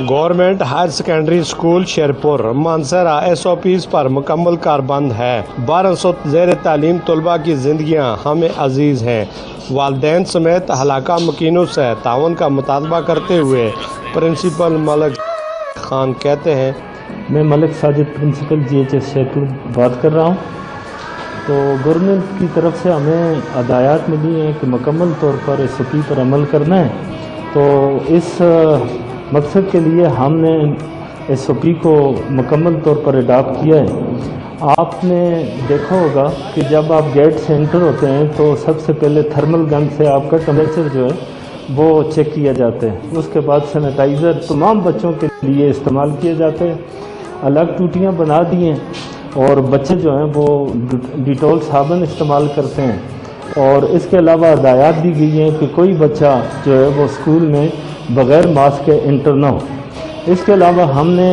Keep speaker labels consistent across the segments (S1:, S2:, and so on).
S1: Government higher secondary school Sherpur Mansehra SOPs پر مکمل کاربند ہے۔ 1200 زیر تعلیم طلباء کی زندگیاں ہمیں عزیز ہیں۔ والدین سمیت حلقہ مکینوں سے تعاون کا مطالبہ کرتے ہوئے پرنسپل ملک خان کہتے ہیں،
S2: میں ملک ساجد پرنسپل GHS شیرپور بات کر رہا ہوں۔ تو گورنمنٹ کی طرف سے ہمیں ہدایات ملی ہیں کہ مکمل طور پر SOP پر عمل کرنا ہے۔ تو اس مقصد کے لیے ہم نے SOP کو مکمل طور پر اڈاپٹ کیا ہے۔ آپ نے دیکھا ہوگا کہ جب آپ گیٹ سے انٹر ہوتے ہیں تو سب سے پہلے تھرمل گن سے آپ کا ٹمپریچر جو ہے وہ چیک کیا جاتا ہے۔ اس کے بعد سینیٹائزر تمام بچوں کے لیے استعمال کیے جاتے ہیں۔ الگ ٹوٹیاں بنا دی ہیں اور بچے جو ہیں وہ ڈیٹول صابن استعمال کرتے ہیں، اور اس کے علاوہ ہدایات دی گئی ہیں کہ کوئی بچہ جو ہے وہ اسکول میں بغیر ماسک کے انٹر نہ ہو۔ اس کے علاوہ ہم نے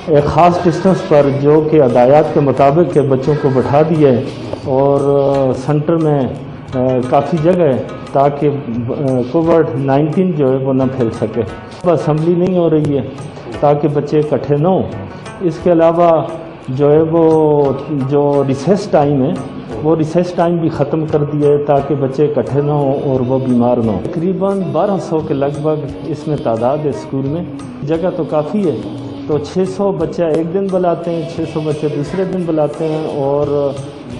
S2: ایک خاص ڈسٹنس پر جو کہ ہدایات کے مطابق کے بچوں کو بٹھا دیا ہے، اور سینٹر میں کافی جگہ ہے تاکہ COVID-19 جو ہے وہ نہ پھیل سکے۔ اسمبلی نہیں ہو رہی ہے تاکہ بچے اکٹھے نہ ہوں۔ اس کے علاوہ جو ہے وہ جو ریسیس ٹائم ہے وہ ریسیس ٹائم بھی ختم کر دیا ہے تاکہ بچے اکٹھے نہ ہوں اور وہ بیمار نہ ہوں۔ تقریباً 1200 کے لگ بھگ اس میں تعداد ہے اسکول میں۔ جگہ تو کافی ہے، تو 600 بچہ ایک دن بلاتے ہیں، 600 بچے دوسرے دن بلاتے ہیں، اور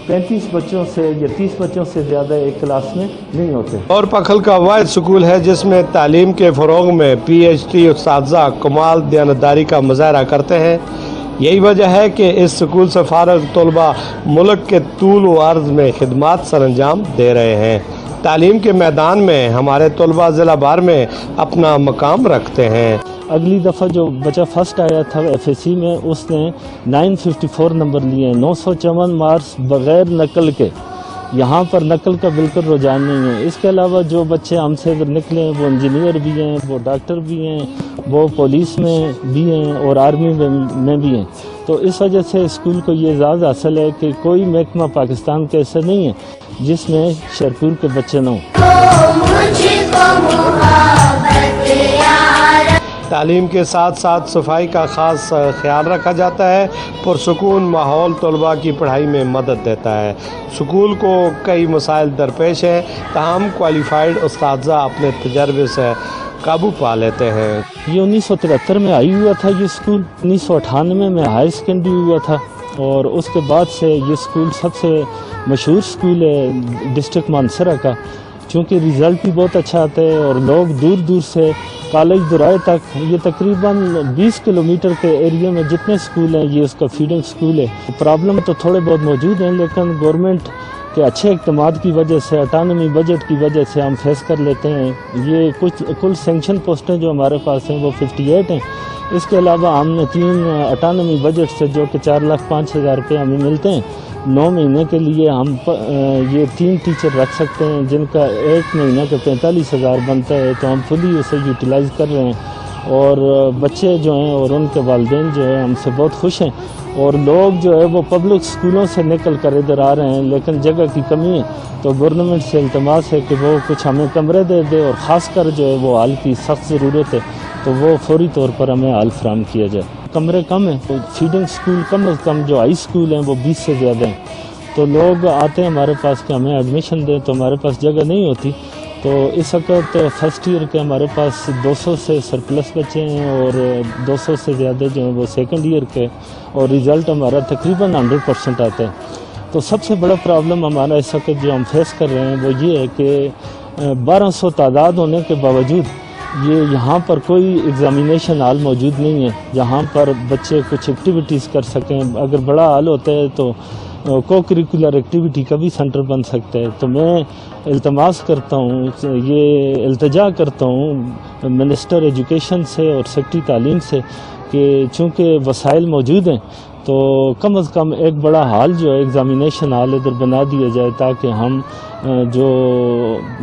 S2: 35 بچوں سے یا 30 بچوں سے زیادہ ایک کلاس میں نہیں ہوتے۔
S1: اور پکھل کا واحد اسکول ہے جس میں تعلیم کے فروغ میں PhD اساتذہ کمال دیانتداری کا مظاہرہ کرتے ہیں۔ یہی وجہ ہے کہ اس اسکول سے فارغ طلباء ملک کے طول و عرض میں خدمات سر انجام دے رہے ہیں۔ تعلیم کے میدان میں ہمارے طلباء ضلع بھر میں اپنا مقام رکھتے ہیں۔
S2: اگلی دفعہ جو بچہ فرسٹ آیا تھا FSC میں، اس نے 954 نمبر لیے ہیں، 954 مارکس بغیر نقل کے۔ یہاں پر نقل کا بالکل رجحان نہیں ہے۔ اس کے علاوہ جو بچے ہم سے ادھر نکلے ہیں وہ انجینئر بھی ہیں، وہ ڈاکٹر بھی ہیں، وہ پولیس میں بھی ہیں اور آرمی میں بھی ہیں۔ تو اس وجہ سے اسکول کو یہ اعزاز حاصل ہے کہ کوئی محکمہ پاکستان کا ایسا نہیں ہے جس میں شیرپور کے بچے نہ ہوں۔
S1: تعلیم کے ساتھ ساتھ صفائی کا خاص خیال رکھا جاتا ہے۔ پرسکون ماحول طلباء کی پڑھائی میں مدد دیتا ہے۔ اسکول کو کئی مسائل درپیش ہیں، تاہم کوالیفائڈ اساتذہ اپنے تجربے سے قابو پا لیتے ہیں۔
S2: یہ 1973 میں آئی ہوا تھا یہ اسکول، 1998 میں ہائی سیکنڈری ہوا تھا، اور اس کے بعد سے یہ اسکول سب سے مشہور اسکول ہے ڈسٹرکٹ مانسہرہ کا، چونکہ رزلٹ بھی بہت اچھا آتا ہے، اور لوگ دور دور سے کالج درائے تک، یہ تقریباً 20 کلومیٹر کے ایریا میں جتنے اسکول ہیں یہ اس کا فیڈنگ اسکول ہے۔ پرابلم تو تھوڑے بہت موجود ہیں، لیکن گورنمنٹ کے اچھے اقدامات کی وجہ سے، اٹانومی بجٹ کی وجہ سے ہم فیس کر لیتے ہیں۔ یہ کل سینکشن پوسٹیں جو ہمارے پاس ہیں وہ 58 ہیں۔ اس کے علاوہ ہم نے 3 اٹانومی بجٹ سے جو کہ 4,05,000 روپے ہمیں ملتے ہیں، 9 مہینے کے لیے ہم یہ 3 ٹیچر رکھ سکتے ہیں، جن کا ایک مہینہ کا 45,000 بنتا ہے، تو ہم فلی اسے یوٹیلائز کر رہے ہیں، اور بچے جو ہیں اور ان کے والدین جو ہیں ہم سے بہت خوش ہیں، اور لوگ جو ہے وہ پبلک اسکولوں سے نکل کر ادھر آ رہے ہیں، لیکن جگہ کی کمی ہے، تو گورنمنٹ سے التماس ہے کہ وہ کچھ ہمیں کمرے دے دے، اور خاص کر جو ہے وہ ہال کی سخت ضرورت ہے، تو وہ فوری طور پر ہمیں ہال فراہم کیا جائے۔ کمرے کم ہیں، تو فیڈنگ اسکول کم از کم جو ہائی اسکول ہیں وہ 20 سے زیادہ ہیں، تو لوگ آتے ہیں ہمارے پاس کہ ہمیں ایڈمیشن دیں، تو ہمارے پاس جگہ نہیں ہوتی۔ تو اس وقت فرسٹ ایئر کے ہمارے پاس 200 سے سرپلس بچے ہیں، اور 200 سے زیادہ جو ہیں وہ سیکنڈ ایئر کے، اور رزلٹ ہمارا تقریباً 100% آتا ہے۔ تو سب سے بڑا پرابلم ہمارا اس وقت جو ہم فیس کر رہے ہیں وہ یہ ہے کہ 1200 تعداد ہونے کے باوجود یہاں پر کوئی ایگزامینیشن ہال موجود نہیں ہے جہاں پر بچے کچھ ایکٹیویٹیز کر سکیں۔ اگر بڑا ہال ہوتا ہے تو کو کریکولر ایکٹیویٹی کا بھی سینٹر بن سکتا ہے۔ تو میں التماس کرتا ہوں، یہ التجا کرتا ہوں منسٹر ایجوکیشن سے اور سیکرٹری تعلیم سے کہ چونکہ وسائل موجود ہیں تو کم از کم ایک بڑا ہال جو ہے ایگزامینیشن ہال ادھر بنا دیا جائے، تاکہ ہم جو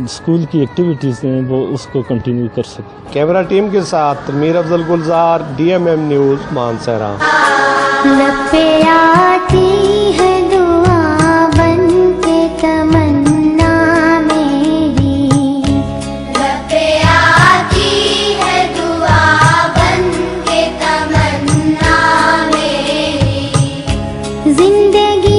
S2: اسکول کی ایکٹیویٹیز ہیں وہ اس کو کنٹینیو کر سکیں۔
S1: کیمرہ ٹیم کے ساتھ میر افضل گلزار، DMM نیوز مانسہرہ۔
S3: زندگی